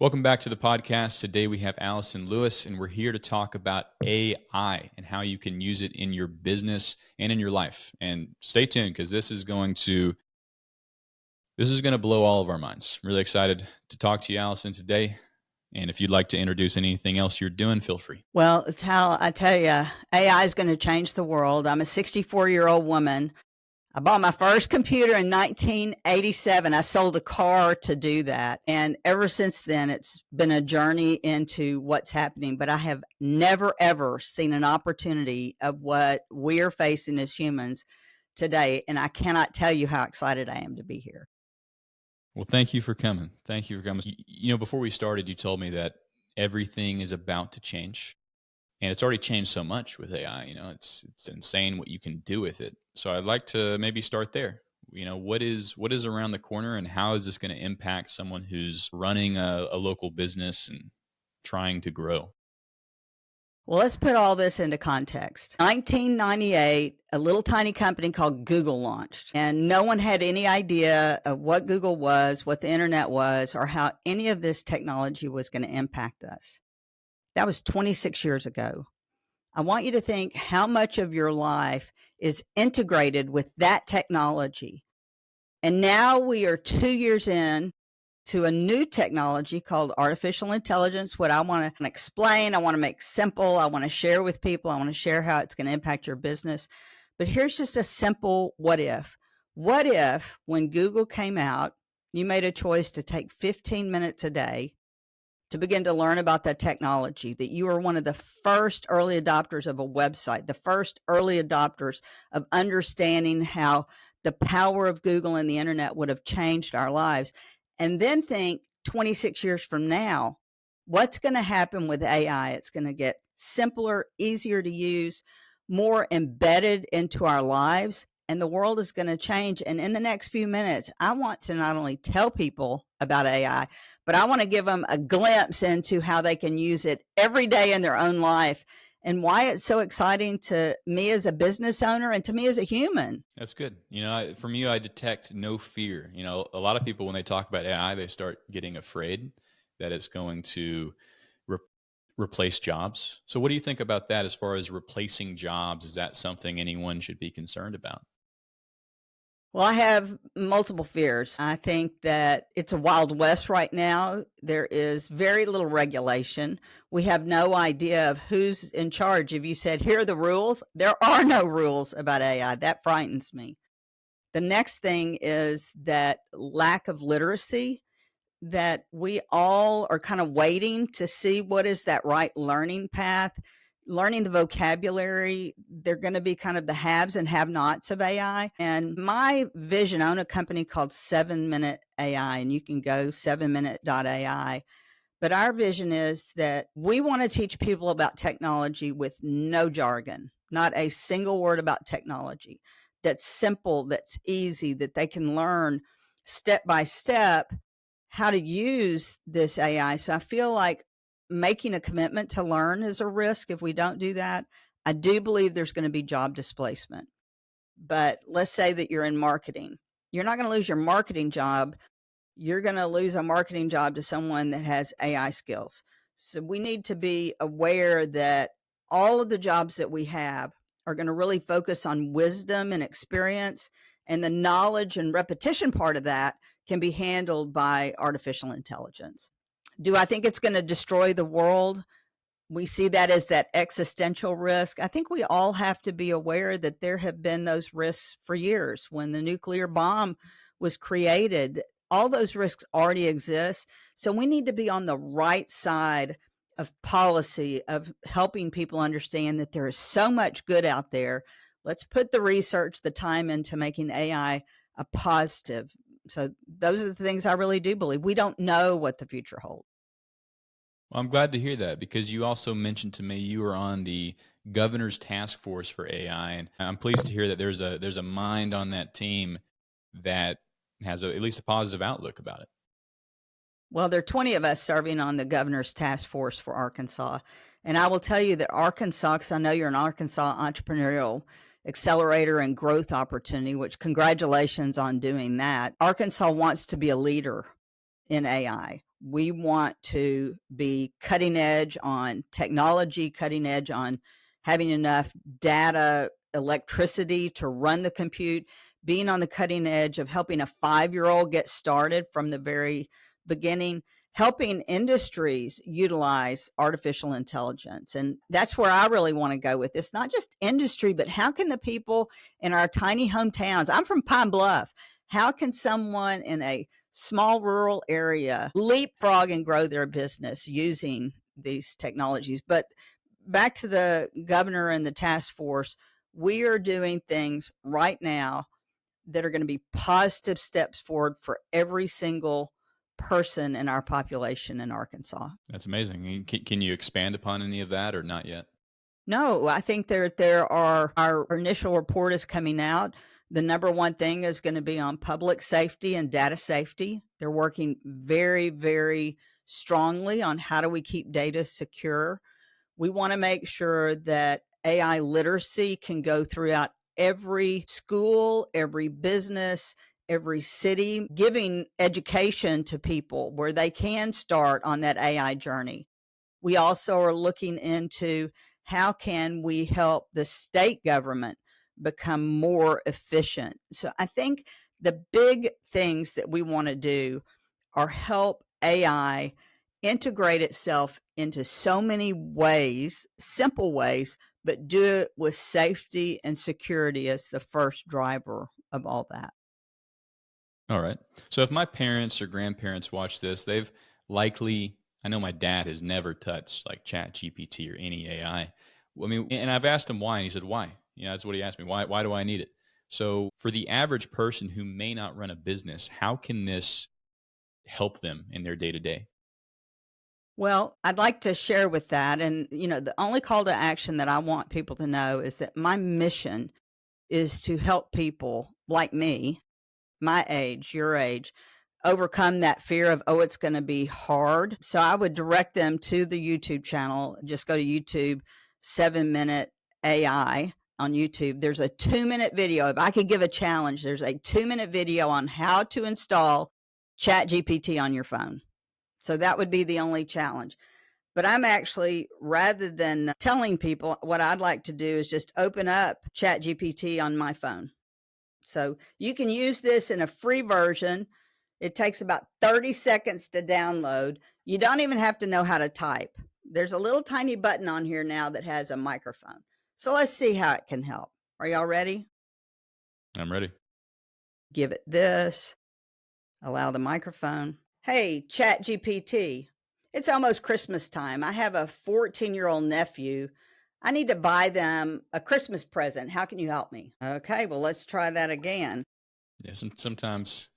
Welcome back to the podcast. Today we have Allyson Lewis, and we're here to talk about AI and how you can use it in your business and in your life. And stay tuned because this is going to blow all of our minds. I'm really excited to talk to you, Allyson, today. And if you'd like to introduce anything else you're doing, feel free. Well, it's how I tell you, AI is going to change the world. I'm a 64-year-old woman. I bought my first computer in 1987. I sold a car to do that. And ever since then, it's been a journey into what's happening. But I have never, ever seen an opportunity of what we are facing as humans today. And I cannot tell you how excited I am to be here. Well, thank you for coming. Before we started, you told me that everything is about to change. And it's already changed so much with AI. It's insane what you can do with it. So I'd like to maybe start there. What is around the corner, and how is this going to impact someone who's running a local business and trying to grow? Well, let's put all this into context. 1998, a little tiny company called Google launched, and no one had any idea of what Google was, what the internet was, or how any of this technology was going to impact us. That was 26 years ago. I want you to think how much of your life is integrated with that technology. And now we are 2 years in to a new technology called artificial intelligence. What I want to explain, I want to make simple, I want to share with people, I want to share how it's going to impact your business. But here's just a simple what if. What if when Google came out, you made a choice to take 15 minutes a day to begin to learn about that technology, that you are one of the first early adopters of a website, the first early adopters of understanding how the power of Google and the internet would have changed our lives. And then think 26 years from now, what's going to happen with AI? It's going to get simpler, easier to use, more embedded into our lives, and the world is going to change. And in the next few minutes, I want to not only tell people about AI, but I want to give them a glimpse into how they can use it every day in their own life and why it's so exciting to me as a business owner and to me as a human. That's good. From you, I detect no fear. A lot of people, when they talk about AI, they start getting afraid that it's going to replace jobs. So what do you think about that as far as replacing jobs? Is that something anyone should be concerned about? Well, I have multiple fears. I think that it's a Wild West right now. There is very little regulation. We have no idea of who's in charge. If you said, here are the rules, there are no rules about AI. That frightens me. The next thing is that lack of literacy, that we all are kind of waiting to see what is that right learning path. Learning the vocabulary, they're going to be kind of the haves and have-nots of AI. And my vision, I own a company called 7-Minute AI, and you can go 7minute.ai. But our vision is that we want to teach people about technology with no jargon, not a single word about technology. That's simple, that's easy, that they can learn step by step how to use this AI. So I feel like making a commitment to learn is a risk if we don't do that. I do believe there's going to be job displacement. But let's say that you're in marketing. You're not going to lose your marketing job. You're going to lose a marketing job to someone that has AI skills. So we need to be aware that all of the jobs that we have are going to really focus on wisdom and experience, and the knowledge and repetition part of that can be handled by artificial intelligence. Do I think it's going to destroy the world? We see that as that existential risk. I think we all have to be aware that there have been those risks for years. When the nuclear bomb was created, all those risks already exist. So we need to be on the right side of policy, of helping people understand that there is so much good out there. Let's put the research, the time into making AI a positive. So those are the things I really do believe. We don't know what the future holds. Well, I'm glad to hear that, because you also mentioned to me you were on the governor's task force for AI, and I'm pleased to hear that there's a mind on that team that has at least a positive outlook about it. Well, there are 20 of us serving on the governor's task force for Arkansas, and I will tell you that Arkansas, because I know you're an Arkansas entrepreneurial accelerator and growth opportunity, which congratulations on doing that. Arkansas wants to be a leader in AI. We want to be cutting edge on technology, cutting edge on having enough data, electricity to run the compute, being on the cutting edge of helping a 5-year-old get started from the very beginning, helping industries utilize artificial intelligence. And that's where I really want to go with this, not just industry, but how can the people in our tiny hometowns, I'm from Pine Bluff, how can someone in a small rural area leapfrog and grow their business using these technologies? But back to the governor and the task force, we are doing things right now that are going to be positive steps forward for every single person in our population in Arkansas. That's amazing. Can you expand upon any of that or not yet? No, I think there are, our initial report is coming out. The number one thing is going to be on public safety and data safety. They're working very, very strongly on how do we keep data secure. We want to make sure that AI literacy can go throughout every school, every business, every city, giving education to people where they can start on that AI journey. We also are looking into how can we help the state government become more efficient. So I think the big things that we want to do are help AI integrate itself into so many ways, simple ways, but do it with safety and security as the first driver of all that. All right. So if my parents or grandparents watch this, they've likely, I know my dad has never touched like Chat GPT or any AI. I mean, and I've asked him why, and he said, why? You know, that's what he asked me. Why do I need it? So for the average person who may not run a business, how can this help them in their day to day? Well, I'd like to share with that. And, the only call to action that I want people to know is that my mission is to help people like me, my age, your age, overcome that fear of, oh, it's going to be hard. So I would direct them to the YouTube channel. Just go to YouTube, 7-Minute AI on YouTube. There's a 2-minute video. If I could give a challenge, there's a 2-minute video on how to install Chat GPT on your phone. So that would be the only challenge. But I'm actually, rather than telling people, what I'd like to do is just open up Chat GPT on my phone. So you can use this in a free version. It takes about 30 seconds to download. You don't even have to know how to type. There's a little tiny button on here now that has a microphone. So let's see how it can help. Are y'all ready? I'm ready. Give it this. Allow the microphone. Hey, Chat GPT. It's almost Christmas time. I have a 14-year-old nephew. I need to buy them a Christmas present. How can you help me? Okay, well, let's try that again. Yeah, sometimes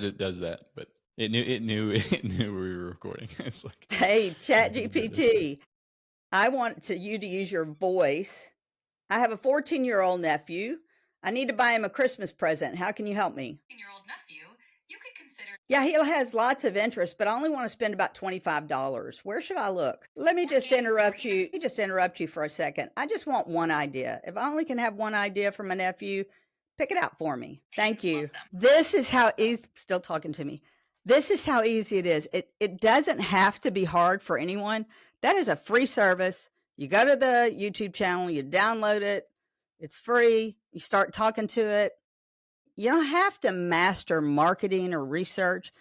it does that, but it knew we were recording. It's like, hey, Chat oh, GPT, I want you to use your voice. I have a 14-year-old nephew. I need to buy him a Christmas present. How can you help me? 14-year-old nephew, you could consider. Yeah, he has lots of interest, but I only want to spend about $25. Where should I look? Let me just interrupt you. Let me just interrupt you for a second. I just want one idea. If I only can have one idea for my nephew, pick it out for me. Thank you. This is how easy, still talking to me. This is how easy it is. It doesn't have to be hard for anyone. That is a free service. You go to the YouTube channel, you download it. It's free. You start talking to it. You don't have to master marketing or research.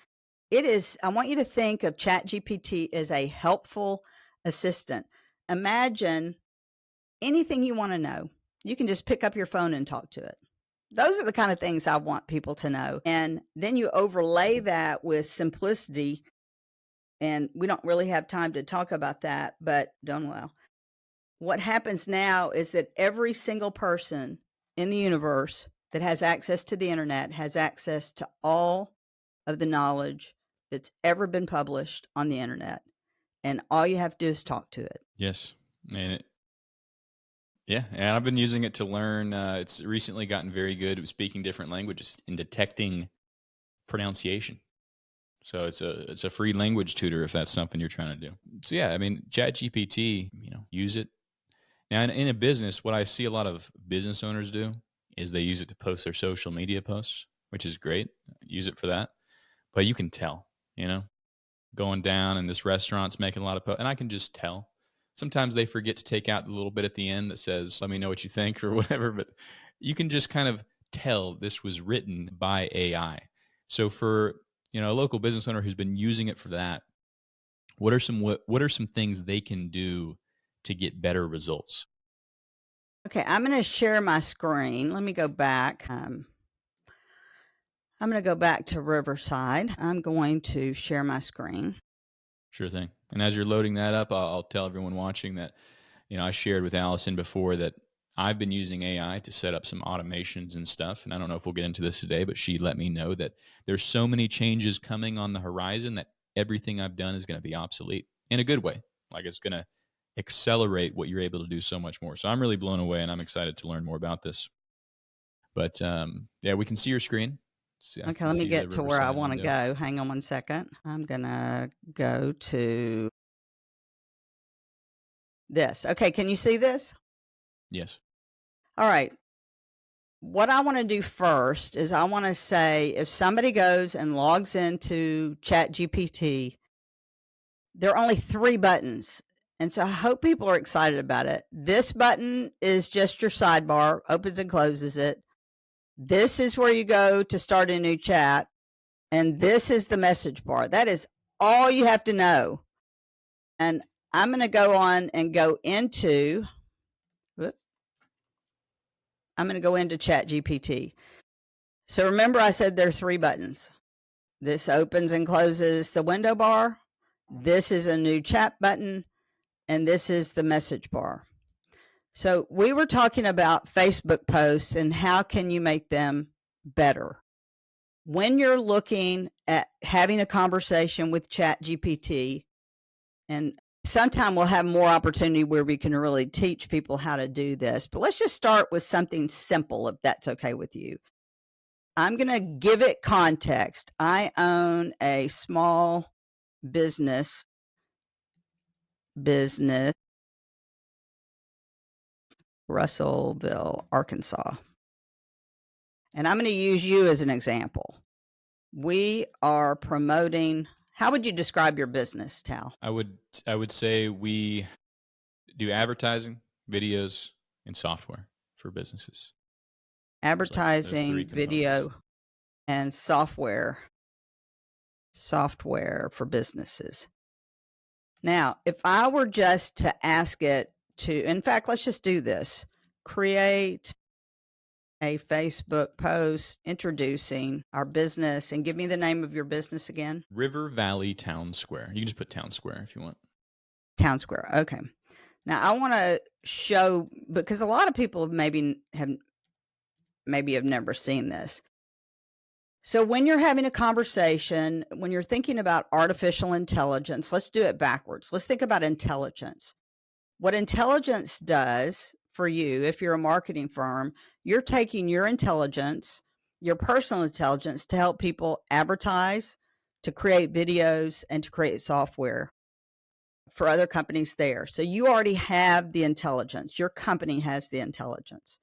It is, I want you to think of ChatGPT as a helpful assistant. Imagine anything you want to know. You can just pick up your phone and talk to it. Those are the kind of things I want people to know. And then you overlay that with simplicity. And we don't really have time to talk about that, but don't allow. What happens now is that every single person in the universe that has access to the internet has access to all of the knowledge that's ever been published on the internet. And all you have to do is talk to it. Yes. And and I've been using it to learn. It's recently gotten very good at speaking different languages and detecting pronunciation. So it's a free language tutor if that's something you're trying to do. So yeah, I mean, ChatGPT, use it. Now in a business, what I see a lot of business owners do is they use it to post their social media posts, which is great. Use it for that. But you can tell, going down and this restaurant's making a lot of posts. And I can just tell. Sometimes they forget to take out the little bit at the end that says, let me know what you think or whatever. But you can just kind of tell this was written by AI. So for, a local business owner who's been using it for that, what are some things they can do to get better results? Okay, I'm going to share my screen. Let me go back. I'm going to go back to Riverside. I'm going to share my screen. Sure thing. And as you're loading that up, I'll tell everyone watching that, I shared with Allyson before that I've been using AI to set up some automations and stuff. And I don't know if we'll get into this today, but she let me know that there's so many changes coming on the horizon that everything I've done is going to be obsolete in a good way. Like it's going to accelerate what you're able to do so much more. So I'm really blown away and I'm excited to learn more about this. But yeah, we can see your screen. Okay, let me get to where I want to go. Hang on one second. I'm going to go to this. Okay, can you see this? Yes. All right. What I want to do first is I want to say if somebody goes and logs into ChatGPT, there are only 3 buttons. And so I hope people are excited about it. This button is just your sidebar, opens and closes it. This is where you go to start a new chat. And this is the message bar. That is all you have to know. And I'm going to go on and go into, ChatGPT. So remember I said there are 3 buttons. This opens and closes the window bar. This is a new chat button. And this is the message bar. So we were talking about Facebook posts and how can you make them better. When you're looking at having a conversation with ChatGPT, and sometime we'll have more opportunity where we can really teach people how to do this, but let's just start with something simple, if that's okay with you. I'm going to give it context. I own a small business, Russellville, Arkansas. And I'm going to use you as an example. We are promoting, how would you describe your business, Tal? I would say we do advertising, videos, and software for businesses. Advertising, video, and software for businesses. Now, if I were just to ask it to, in fact, let's just do this. Create a Facebook post introducing our business, and give me the name of your business again. River Valley Town Square. You can just put Town Square if you want. Town Square. Okay. Now I want to show, because a lot of people maybe have never seen this. So when you're having a conversation, when you're thinking about artificial intelligence, let's do it backwards. Let's think about intelligence. What intelligence does for you, if you're a marketing firm, you're taking your intelligence, your personal intelligence, to help people advertise, to create videos, and to create software for other companies there. So you already have the intelligence. Your company has the intelligence.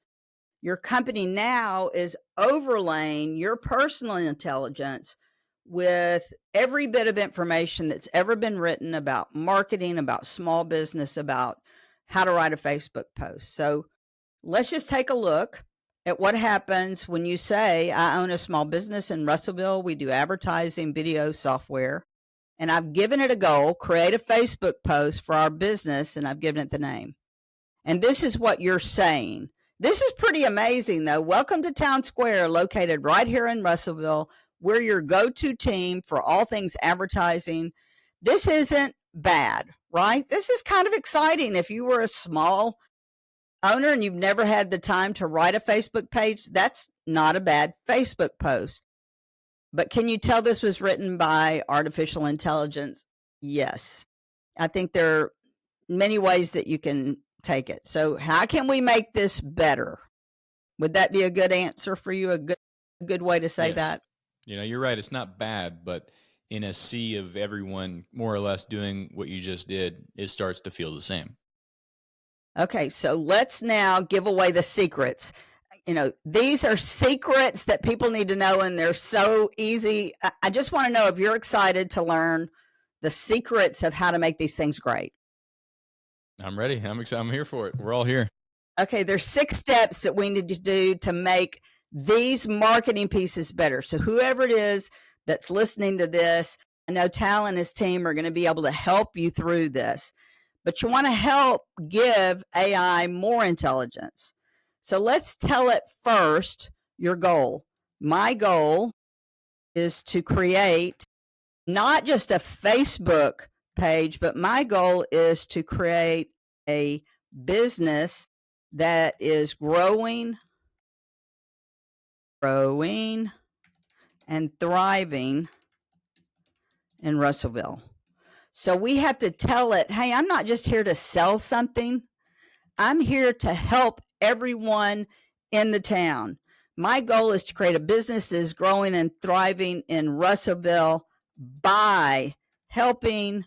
Your company now is overlaying your personal intelligence with every bit of information that's ever been written about marketing, about small business, about how to write a Facebook post. So let's just take a look at what happens when you say, I own a small business in Russellville. We do advertising, video, software. And I've given it a goal, create a Facebook post for our business, and I've given it the name. And this is what you're saying. This is pretty amazing, though. Welcome to Town Square, located right here in Russellville. We're your go-to team for all things advertising. This isn't bad, right? This is kind of exciting. If you were a small owner and you've never had the time to write a Facebook page, that's not a bad Facebook post. But can you tell this was written by artificial intelligence? Yes. I think there are many ways that you can take it. So how can we make this better? Would that be a good answer for you? A good way to say that? You're right. It's not bad, but in a sea of everyone more or less doing what you just did, it starts to feel the same. Okay, so let's now give away the secrets. These are secrets that people need to know, and they're so easy. I just want to know if you're excited to learn the secrets of how to make these things great. I'm ready. I'm excited. I'm here for it. We're all here. Okay, there's 6 steps that we need to do to make these marketing pieces better. So whoever it is that's listening to this, I know Tal and his team are going to be able to help you through this. But you want to help give AI more intelligence. So let's tell it first your goal. My goal is to create not just a Facebook page, but my goal is to create a business that is growing and thriving in Russellville. So we have to tell it, hey, I'm not just here to sell something. I'm here to help everyone in the town. My goal is to create a business that is growing and thriving in Russellville by helping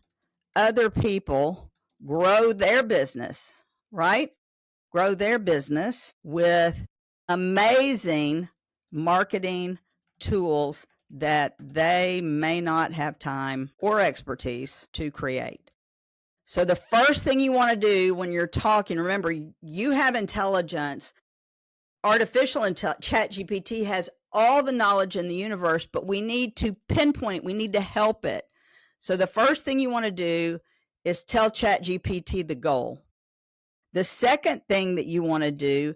other people grow their business, right? Grow their business with amazing marketing tools that they may not have time or expertise to create. So the first thing you want to do when you're talking, remember, you have intelligence. Artificial intelligence, ChatGPT has all the knowledge in the universe, but we need to pinpoint, we need to help it. So the first thing you want to do is tell ChatGPT the goal. The second thing that you want to do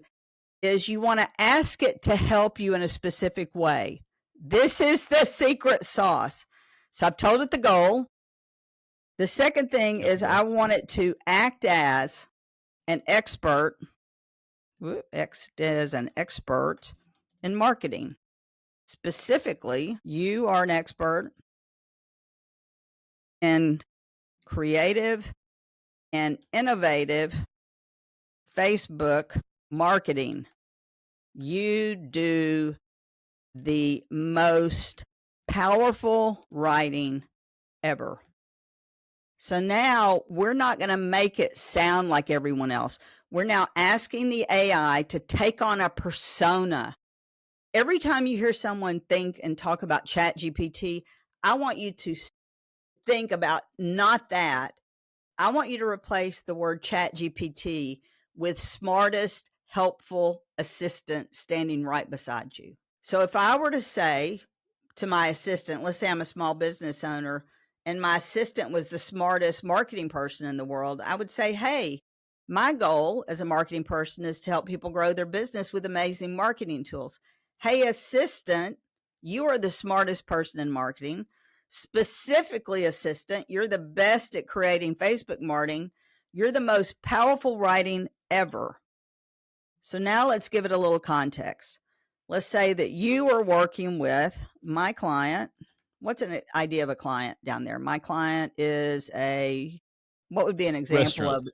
is you want to ask it to help you in a specific way. This is the secret sauce. So I've told it the goal. The second thing is I want it to act as an expert, in marketing. Specifically, you are an expert in creative and innovative Facebook marketing. You do the most powerful writing ever. So now we're not going to make it sound like everyone else. We're now asking the AI to take on a persona. Every time you hear someone think and talk about ChatGPT, I want you to think about not that. I want you to replace the word ChatGPT with smartest, helpful assistant standing right beside you. So if I were to say to my assistant, let's say I'm a small business owner, and my assistant was the smartest marketing person in the world, I would say, hey, my goal as a marketing person is to help people grow their business with amazing marketing tools. Hey, assistant, you are the smartest person in marketing. Specifically, assistant, you're the best at creating Facebook marketing. You're the most powerful writing ever. So now let's give it a little context. Let's say that you are working with my client. What's an idea of a client down there? My client is what would be an example of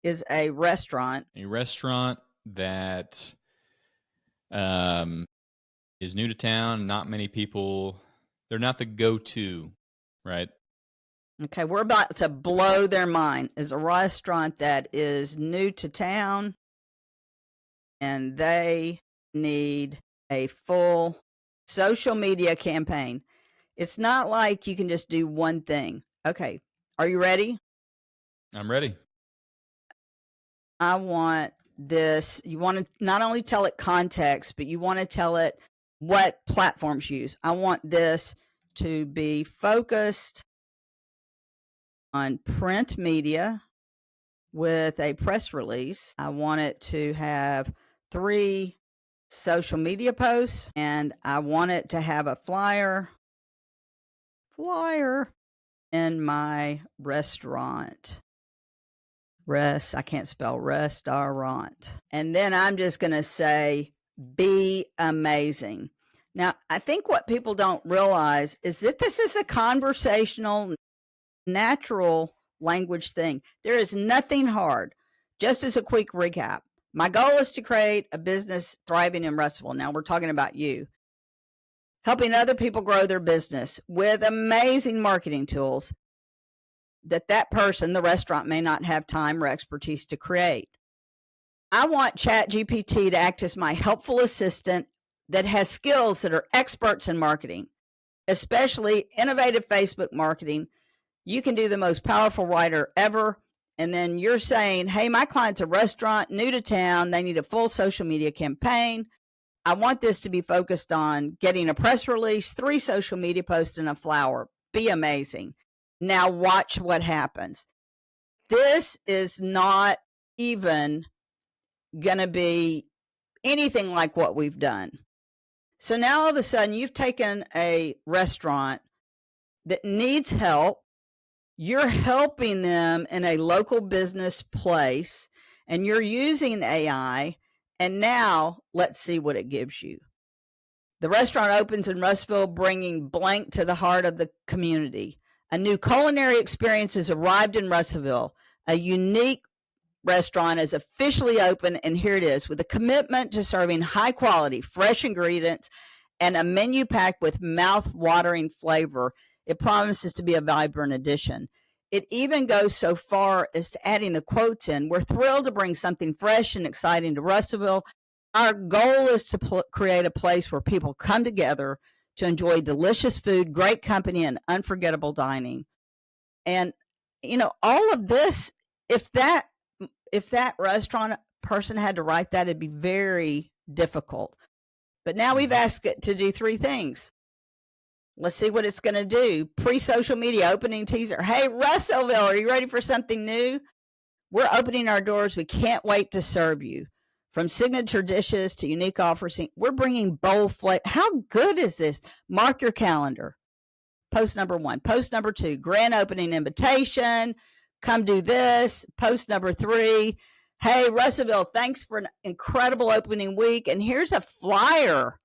is a restaurant. A restaurant that is new to town. Not many people, they're not the go-to, right? Okay, we're about to blow their mind. Is a restaurant that is new to town and they need a full social media campaign. It's not like you can just do one thing. Okay, are you ready? I'm ready. I want this. You want to not only tell it context, but you want to tell it what platforms use. I want this to be focused on print media with a press release. I want it to have 3 social media posts, and I want it to have a flyer in my restaurant. I can't spell restaurant. And then I'm just going to say, be amazing. Now, I think what people don't realize is that this is a conversational, natural language thing. There is nothing hard. Just as a quick recap, my goal is to create a business thriving in Russellville. Now we're talking about you. Helping other people grow their business with amazing marketing tools that person, the restaurant, may not have time or expertise to create. I want ChatGPT to act as my helpful assistant that has skills that are experts in marketing, especially innovative Facebook marketing, You can do the most powerful writer ever. And then you're saying, hey, my client's a restaurant, new to town. They need a full social media campaign. I want this to be focused on getting a press release, 3 social media posts, and a flower. Be amazing. Now watch what happens. This is not even going to be anything like what we've done. So now all of a sudden you've taken a restaurant that needs help. You're helping them in a local business place, and you're using AI. And now let's see what it gives you. The restaurant opens in Russellville, bringing blank to the heart of the community. A new culinary experience has arrived in Russellville. A unique restaurant is officially open, and here it is, with a commitment to serving high quality, fresh ingredients and a menu packed with mouth-watering flavor. It promises to be a vibrant addition. It even goes so far as to adding the quotes in. We're thrilled to bring something fresh and exciting to Russellville. Our goal is to create a place where people come together to enjoy delicious food, great company, and unforgettable dining. And, all of this, if that restaurant person had to write that, it'd be very difficult. But now we've asked it to do 3 things. Let's see what it's going to do. Pre-social media opening teaser. Hey, Russellville, are you ready for something new? We're opening our doors. We can't wait to serve you. From signature dishes to unique offers, we're bringing bold flavor. How good is this? Mark your calendar. Post number 1. Post number 2, grand opening invitation. Come do this. Post number 3. Hey, Russellville, thanks for an incredible opening week. And here's a flyer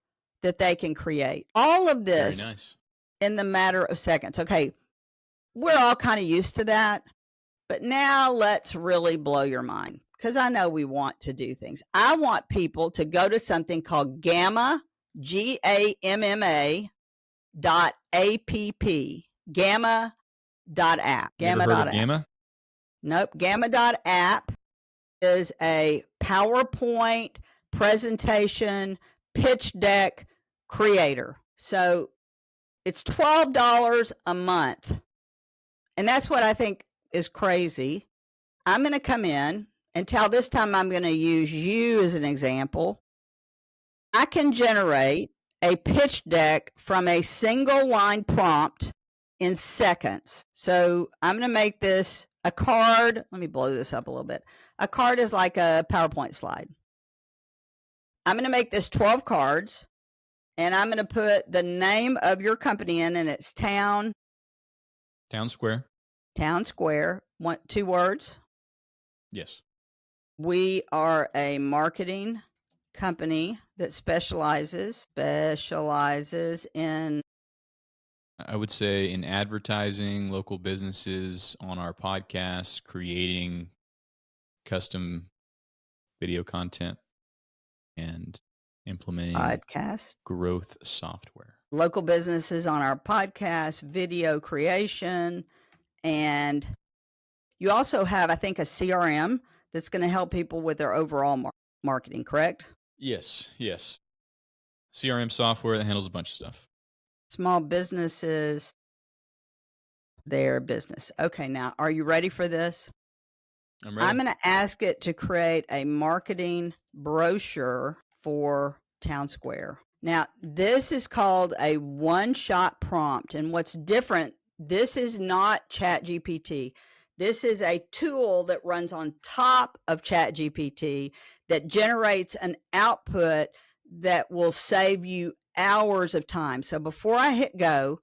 that they can create. All of this. Very nice. In the matter of seconds. Okay, we're all kind of used to that, but now let's really blow your mind, because I know we want to do things. I want people to go to something called Gamma, GAMMA .app, Gamma.app. Gamma? Nope. Gamma.app is a PowerPoint presentation pitch deck creator. So it's $12 a month. And that's what I think is crazy. I'm going to come in and this time I'm going to use you as an example. I can generate a pitch deck from a single line prompt in seconds. So I'm going to make this a card. Let me blow this up a little bit. A card is like a PowerPoint slide. I'm going to make this 12 cards. And I'm going to put the name of your company in, and it's Town Square. 2 words. Yes. We are a marketing company that specializes in, I would say, in advertising, local businesses on our podcast, creating custom video content, and implementing podcast growth software. Local businesses on our podcast, video creation, and you also have, I think, a CRM that's going to help people with their overall marketing, correct? Yes. CRM software that handles a bunch of stuff. Small businesses, their business. Okay, now, are you ready for this? I'm ready. I'm going to ask it to create a marketing brochure for Town Square. Now, this is called a one-shot prompt. And what's different, this is not ChatGPT. This is a tool that runs on top of ChatGPT that generates an output that will save you hours of time. So before I hit go,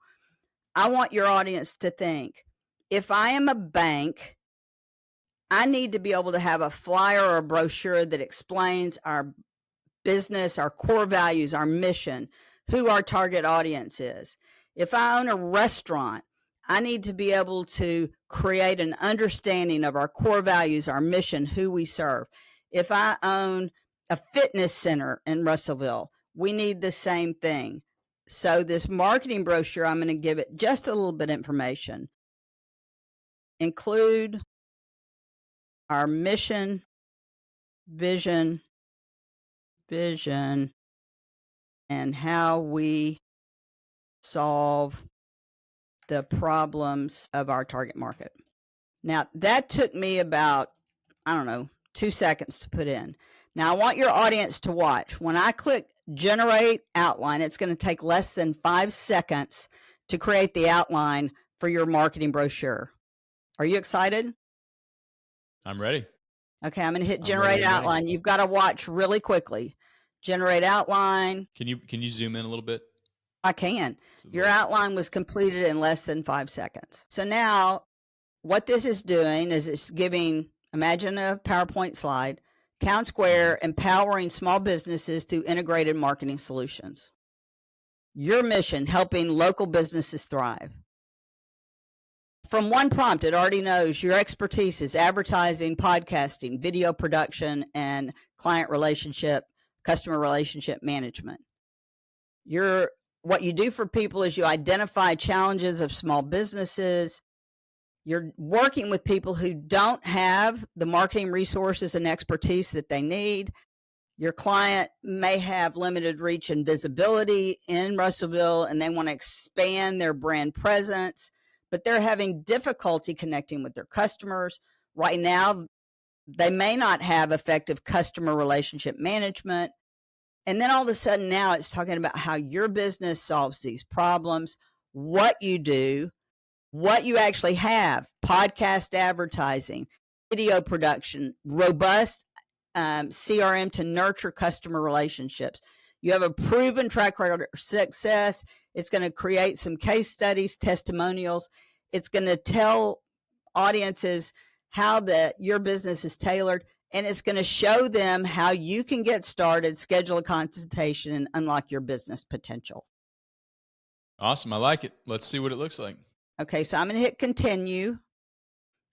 I want your audience to think, if I am a bank, I need to be able to have a flyer or a brochure that explains our business, our core values, our mission, who our target audience is. If I own a restaurant, I need to be able to create an understanding of our core values, our mission, who we serve. If I own a fitness center in Russellville, we need the same thing. So this marketing brochure, I'm going to give it just a little bit of information. Include our mission, vision, and how we solve the problems of our target market. Now, that took me about, 2 seconds to put in. Now, I want your audience to watch. When I click generate outline, it's going to take less than 5 seconds to create the outline for your marketing brochure. Are you excited? I'm ready. Okay, I'm going to hit generate outline. You've got to watch really quickly. Generate outline. Can you zoom in a little bit? I can. Your outline was completed in less than 5 seconds. So now what this is doing is it's giving, imagine a PowerPoint slide, Town Square empowering small businesses through integrated marketing solutions. Your mission, helping local businesses thrive. From one prompt, it already knows your expertise is advertising, podcasting, video production, and client relationship, customer relationship management. What you do for people is you identify challenges of small businesses. You're working with people who don't have the marketing resources and expertise that they need. Your client may have limited reach and visibility in Russellville, and they want to expand their brand presence, but they're having difficulty connecting with their customers. Right now, they may not have effective customer relationship management. And then all of a sudden now it's talking about how your business solves these problems, what you do, what you actually have, podcast advertising, video production, robust CRM to nurture customer relationships. You have a proven track record of success. It's going to create some case studies, testimonials. It's going to tell audiences how your business is tailored, and it's going to show them how you can get started, schedule a consultation, and unlock your business potential. Awesome. I like it. Let's see what it looks like. Okay, so I'm going to hit continue.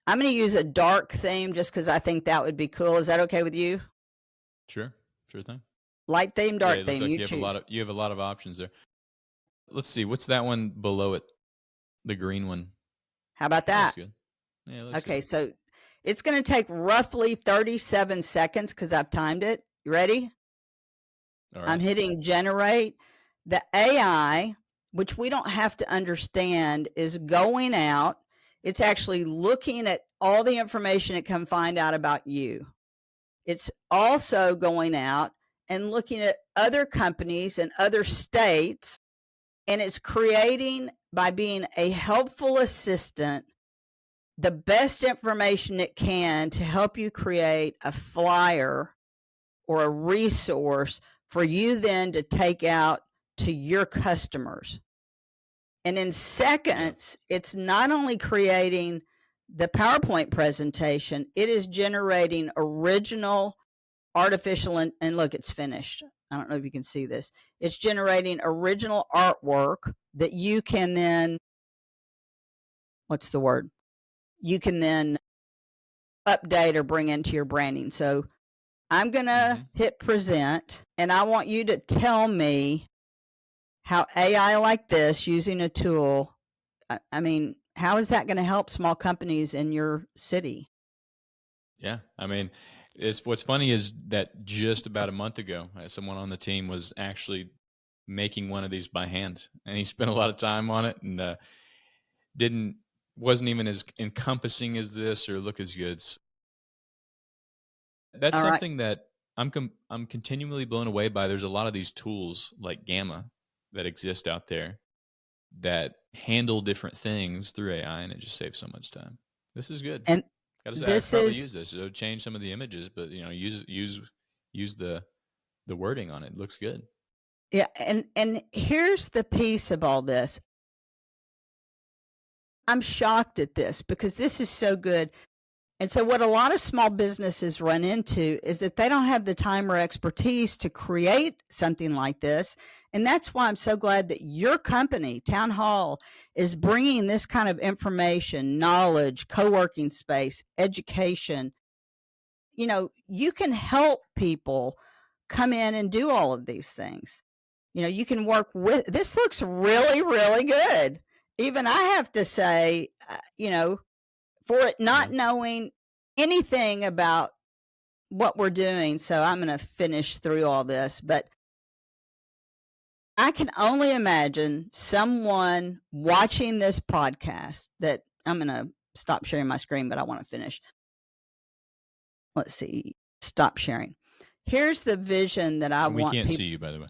I'm going to use a dark theme just because I think that would be cool. Is that okay with you? Sure thing. Light theme, dark theme. Like you have a lot of options there. Let's see. What's that one below it? The green one. How about that? Looks good. Yeah, okay, so it's going to take roughly 37 seconds because I've timed it. You ready? All right. I'm hitting generate. The AI, which we don't have to understand, is going out. It's actually looking at all the information it can find out about you. It's also going out and looking at other companies and other states, and it's creating, by being a helpful assistant, the best information it can to help you create a flyer or a resource for you then to take out to your customers. And in seconds, it's not only creating the PowerPoint presentation, it is generating original artificial, and look, it's finished. I don't know if you can see this. It's generating original artwork that you can then, you can then update or bring into your branding. So I'm going to hit present, and I want you to tell me how AI like this, using a tool, I mean, how is that going to help small companies in your city? Yeah, I mean, what's funny is that just about a month ago, someone on the team was actually making one of these by hand, and he spent a lot of time on it, and wasn't even as encompassing as this or look as good. So that's something that I'm continually blown away by. There's a lot of these tools like Gamma that exist out there that handle different things through AI, and it just saves so much time. This is good. And gotta say, I'd probably use this. It'll change some of the images, but use the wording on it. It looks good. Yeah, and here's the piece of all this. I'm shocked at this because this is so good. And so what a lot of small businesses run into is that they don't have the time or expertise to create something like this. And that's why I'm so glad that your company, Town Hall, is bringing this kind of information, knowledge, co-working space, education. You know, you can help people come in and do all of these things. You know, you can work with, this looks really, really good. Even I have to say, for it not knowing anything about what we're doing. So I'm going to finish through all this, but I can only imagine someone watching this podcast that I'm going to stop sharing my screen, but I want to finish. Let's see. Stop sharing. Here's the vision that I And we want can't people. see you, by the way.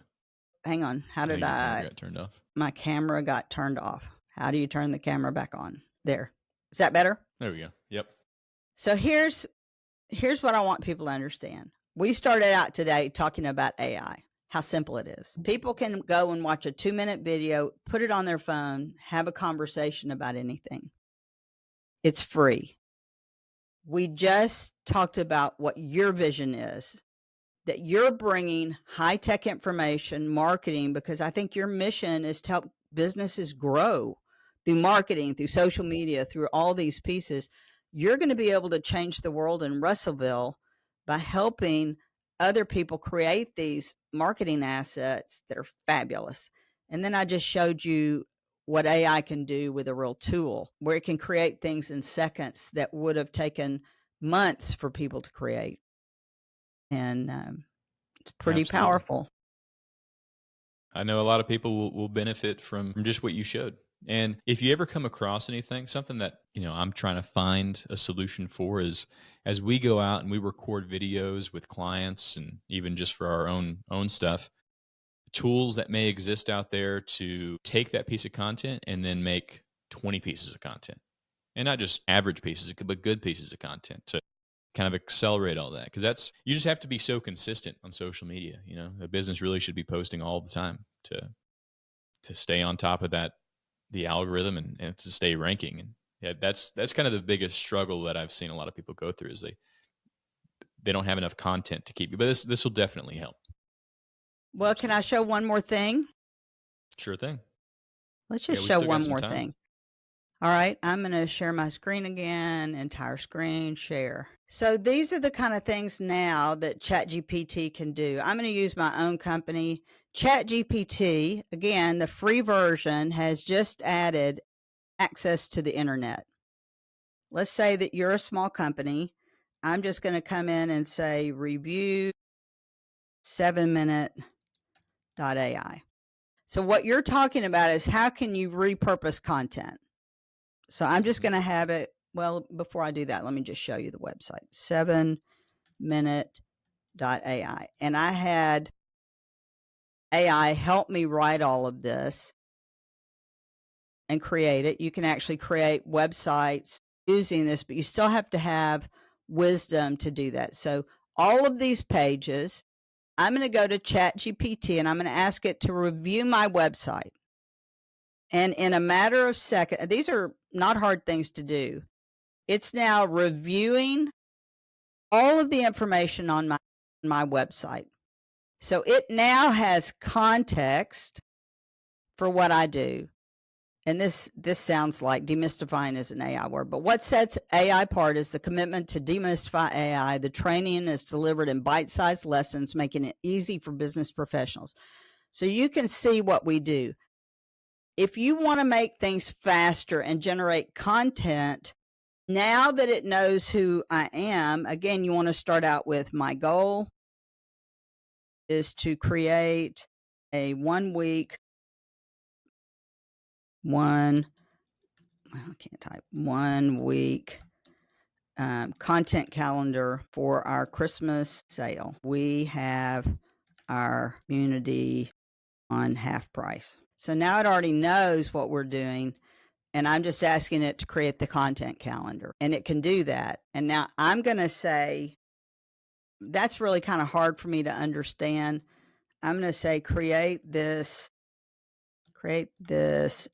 Hang on. How I did think your camera I? got turned off. My camera got turned off. How do you turn the camera back on? There. Is that better? There we go. Yep. So here's what I want people to understand. We started out today talking about AI, how simple it is. People can go and watch a 2-minute video, put it on their phone, have a conversation about anything. It's free. We just talked about what your vision is, that you're bringing high-tech information, marketing, because I think your mission is to help businesses grow through marketing, through social media, through all these pieces. You're going to be able to change the world in Russellville by helping other people create these marketing assets that are fabulous. And then I just showed you what AI can do with a real tool where it can create things in seconds that would have taken months for people to create. And it's pretty Absolutely. powerful. I know a lot of people will benefit from just what you showed. And if you ever come across anything, something that, I'm trying to find a solution for is as we go out and we record videos with clients and even just for our own stuff, tools that may exist out there to take that piece of content and then make 20 pieces of content. And not just average pieces, but good pieces of content to kind of accelerate all that. Because you just have to be so consistent on social media. The business really should be posting all the time to stay on top of the algorithm and to stay ranking. And yeah, that's kind of the biggest struggle that I've seen a lot of people go through is they don't have enough content to keep you. But this will definitely help. Well, can I show one more thing? Sure thing. Let's just show one more thing. All right, I'm going to share my screen again, entire screen, share. So these are the kind of things now that ChatGPT can do. I'm going to use my own company. ChatGPT, again, the free version has just added access to the internet. Let's say that you're a small company. I'm just going to come in and say review 7minute.ai. So what you're talking about is how can you repurpose content? So I'm just going to have it. Well, before I do that, let me just show you the website, 7minute.ai. And I had AI help me write all of this and create it. You can actually create websites using this, but you still have to have wisdom to do that. So all of these pages, I'm going to go to ChatGPT and I'm going to ask it to review my website. And in a matter of seconds, these are not hard things to do. It's now reviewing all of the information on my website. So it now has context for what I do. And this sounds like demystifying is an AI word, but what sets AI apart is the commitment to demystify AI. The training is delivered in bite-sized lessons, making it easy for business professionals. So you can see what we do. If you want to make things faster and generate content, now that it knows who I am, again, you want to start out with my goal is to create a 1 week, content calendar for our Christmas sale. We have our community on half price. So now it already knows what we're doing. And I'm just asking it to create the content calendar, and it can do that. And now I'm going to say, that's really kind of hard for me to understand. I'm going to say, create this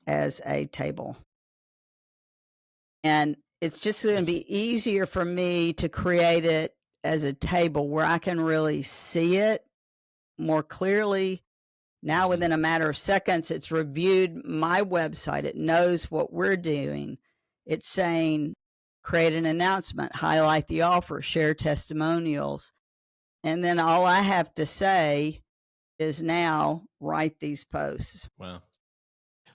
as a table. And it's just going to be easier for me to create it as a table where I can really see it more clearly. Now, within a matter of seconds, it's reviewed my website. It knows what we're doing. It's saying, create an announcement, highlight the offer, share testimonials. And then all I have to say is now write these posts. Wow.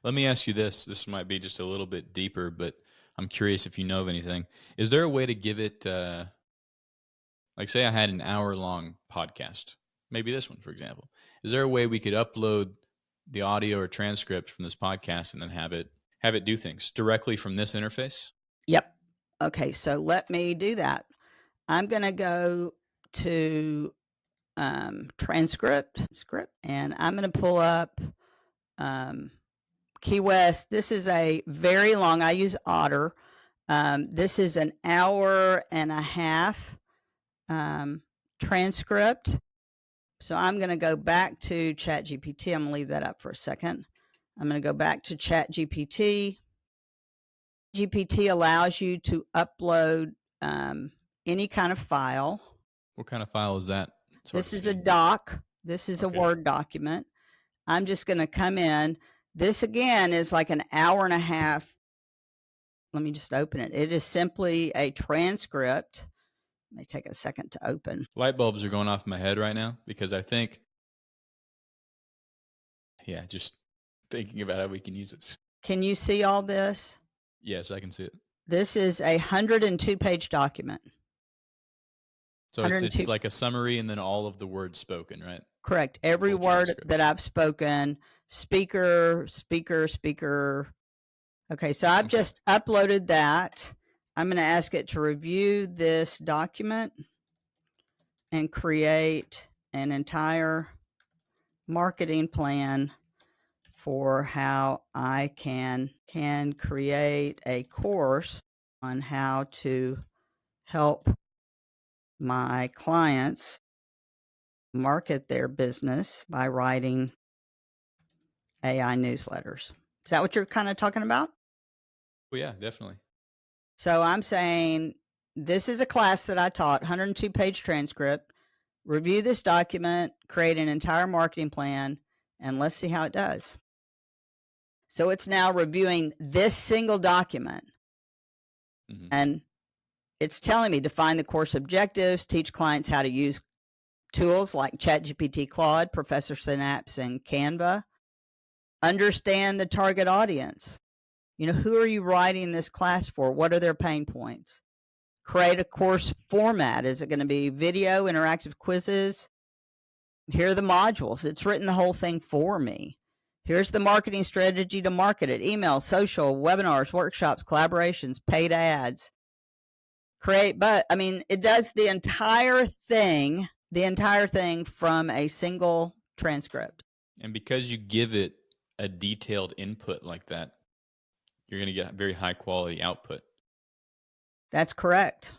Let me ask you this. This might be just a little bit deeper, but I'm curious if you know of anything. Is there a way to give it, like say I had an hour-long podcast, maybe this one, for example. Is there a way we could upload the audio or transcript from this podcast and then have it do things directly from this interface? Yep. Okay, so let me do that. I'm going to go to transcript, and I'm going to pull up Key West. This is a very long, I use Otter. This is an hour and a half transcript. So I'm going to go back to ChatGPT. I'm going to leave that up for a second. I'm going to go back to ChatGPT. GPT allows you to upload any kind of file. What kind of file is that? This is a doc. This is a Word document. I'm just going to come in. This, again, is like an hour and a half. Let me just open it. It is simply a transcript. It may take a second to open. Light bulbs are going off in my head right now because I think, just thinking about how we can use this. Can you see all this? Yes, I can see it. This is a 102-page document. So it's like a summary and then all of the words spoken, right? Correct. Every word that I've spoken, speaker. Okay, so I've just uploaded that. I'm going to ask it to review this document and create an entire marketing plan for how I can create a course on how to help my clients market their business by writing AI newsletters. Is that what you're kind of talking about? Well, yeah, definitely. So I'm saying this is a class that I taught, 102-page transcript. Review this document, create an entire marketing plan, and let's see how it does. So it's now reviewing this single document. And it's telling me define the course objectives, teach clients how to use tools like ChatGPT, Claude, Professor Synapse, and Canva. Understand the target audience. Who are you writing this class for? What are their pain points? Create a course format. Is it going to be video, interactive quizzes? Here are the modules. It's written the whole thing for me. Here's the marketing strategy to market it. Email, social, webinars, workshops, collaborations, paid ads. It does the entire thing from a single transcript. And because you give it a detailed input like that, you're going to get very high quality output. That's correct.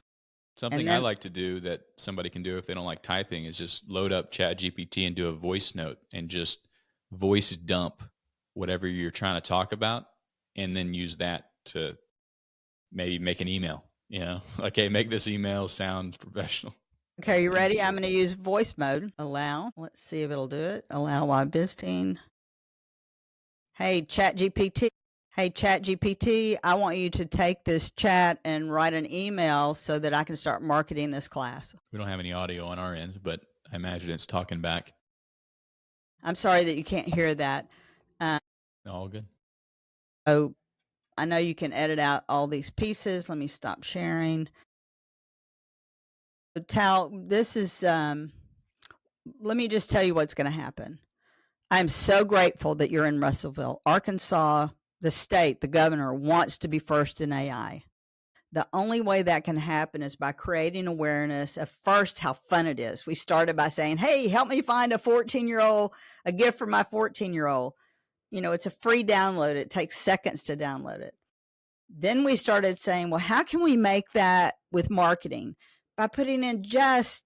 Something I like to do that somebody can do if they don't like typing is just load up ChatGPT and do a voice note and just voice dump whatever you're trying to talk about, and then use that to maybe make an email. Okay, make this email sound professional. Okay, you ready? I'm going to use voice mode. Allow. Let's see if it'll do it. Allow while visiting. Hey, ChatGPT. I want you to take this chat and write an email so that I can start marketing this class. We don't have any audio on our end, but I imagine it's talking back. I'm sorry that you can't hear that. All good. Oh, I know you can edit out all these pieces. Let me stop sharing. Tal, this is, let me just tell you what's going to happen. I'm so grateful that you're in Russellville, Arkansas. The state, the governor wants to be first in AI. The only way that can happen is by creating awareness of first how fun it is. We started by saying, hey, help me find a 14-year-old, a gift for my 14-year-old. It's a free download. It takes seconds to download it. Then we started saying, well, how can we make that with marketing? By putting in just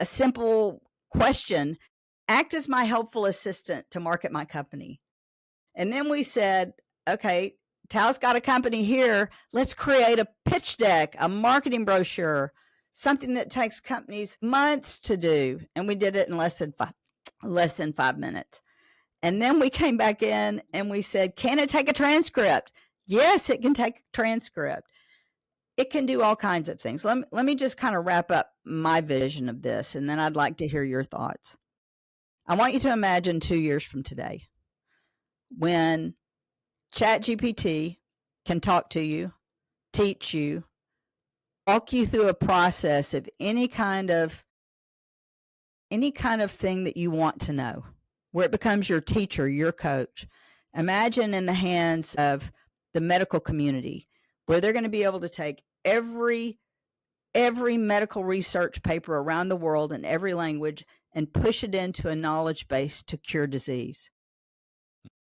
a simple question, act as my helpful assistant to market my company. And then we said, okay, Tal's got a company here. Let's create a pitch deck, a marketing brochure, something that takes companies months to do. And we did it in less than 5 minutes. And then we came back in and we said, can it take a transcript? Yes, it can take a transcript. It can do all kinds of things. Let me just kind of wrap up my vision of this, and then I'd like to hear your thoughts. I want you to imagine 2 years from today when ChatGPT can talk to you, teach you, walk you through a process of any kind of thing that you want to know. where it becomes your teacher, your coach. Imagine in the hands of the medical community, where they're going to be able to take every medical research paper around the world in every language and push it into a knowledge base to cure disease.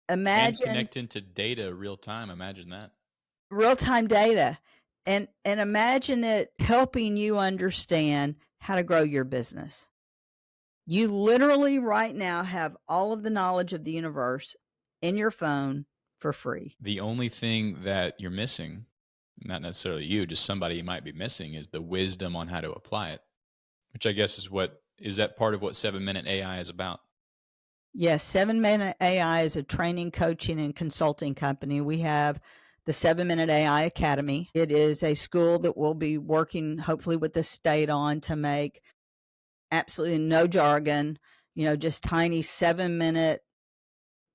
And Imagine connect into data real time. Imagine that. real-time data, and imagine it helping you understand how to grow your business. You literally right now have all of the knowledge of the universe in your phone for free. The only thing that you're missing, not necessarily you, just somebody you might be missing, is the wisdom on how to apply it, which I guess is that part of what 7-Minute AI is about? Yes, 7-Minute AI is a training, coaching, and consulting company. We have the 7-Minute AI Academy. It is a school that we'll be working hopefully with the state on to make absolutely no jargon, just tiny 7-minute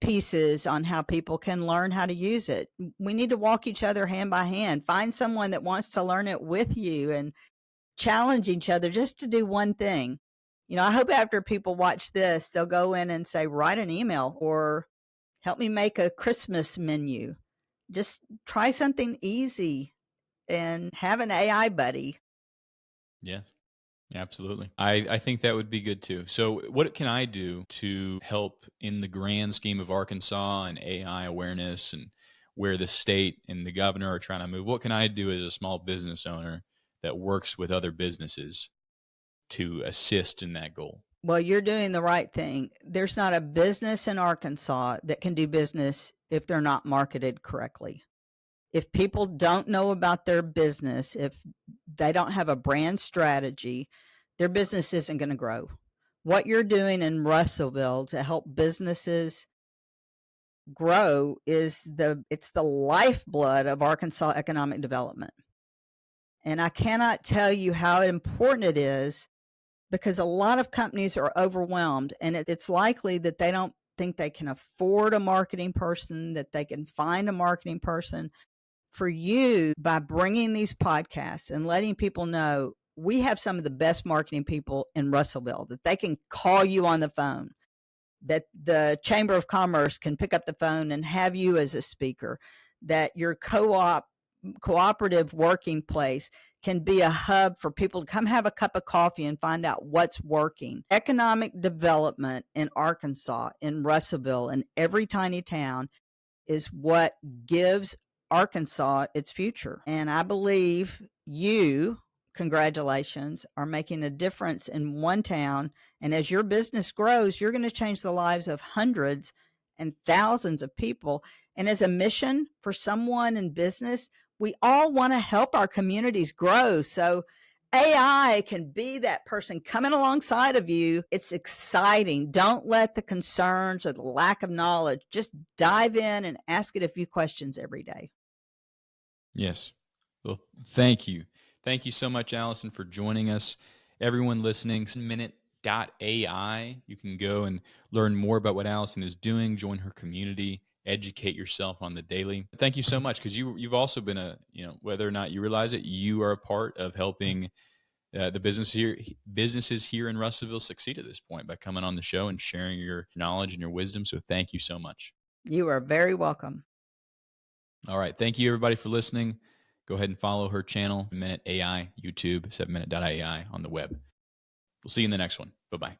pieces on how people can learn how to use it. We need to walk each other hand by hand. Find someone that wants to learn it with you and challenge each other just to do one thing. I hope after people watch this, they'll go in and say, write an email or help me make a Christmas menu. Just try something easy and have an AI buddy. Yeah. Absolutely. I think that would be good too. So, what can I do to help in the grand scheme of Arkansas and AI awareness and where the state and the governor are trying to move? What can I do as a small business owner that works with other businesses to assist in that goal? Well, you're doing the right thing. There's not a business in Arkansas that can do business if they're not marketed correctly. If people don't know about their business, if they don't have a brand strategy, their business isn't going to grow. What you're doing in Russellville to help businesses grow it's the lifeblood of Arkansas economic development. And I cannot tell you how important it is, because a lot of companies are overwhelmed, and it's likely that they don't think they can afford a marketing person, that they can find a marketing person. For you, by bringing these podcasts and letting people know we have some of the best marketing people in Russellville, that they can call you on the phone, that the Chamber of Commerce can pick up the phone and have you as a speaker, that your cooperative working place can be a hub for people to come have a cup of coffee and find out what's working. Economic development in Arkansas, in Russellville, in every tiny town is what gives Arkansas its future. And I believe you, congratulations, are making a difference in one town. And as your business grows, you're going to change the lives of hundreds and thousands of people. And as a mission for someone in business, we all want to help our communities grow. So AI can be that person coming alongside of you. It's exciting. Don't let the concerns or the lack of knowledge, just dive in and ask it a few questions every day. Yes. Well, thank you. Thank you so much, Allyson, for joining us. Everyone listening, minute.ai. You can go and learn more about what Allyson is doing, join her community, educate yourself on the daily. Thank you so much, because you've also been whether or not you realize it, you are a part of helping the businesses here in Russellville succeed at this point by coming on the show and sharing your knowledge and your wisdom. So thank you so much. You are very welcome. All right. Thank you, everybody, for listening. Go ahead and follow her channel, Minute AI, YouTube, 7minute.ai on the web. We'll see you in the next one. Bye-bye.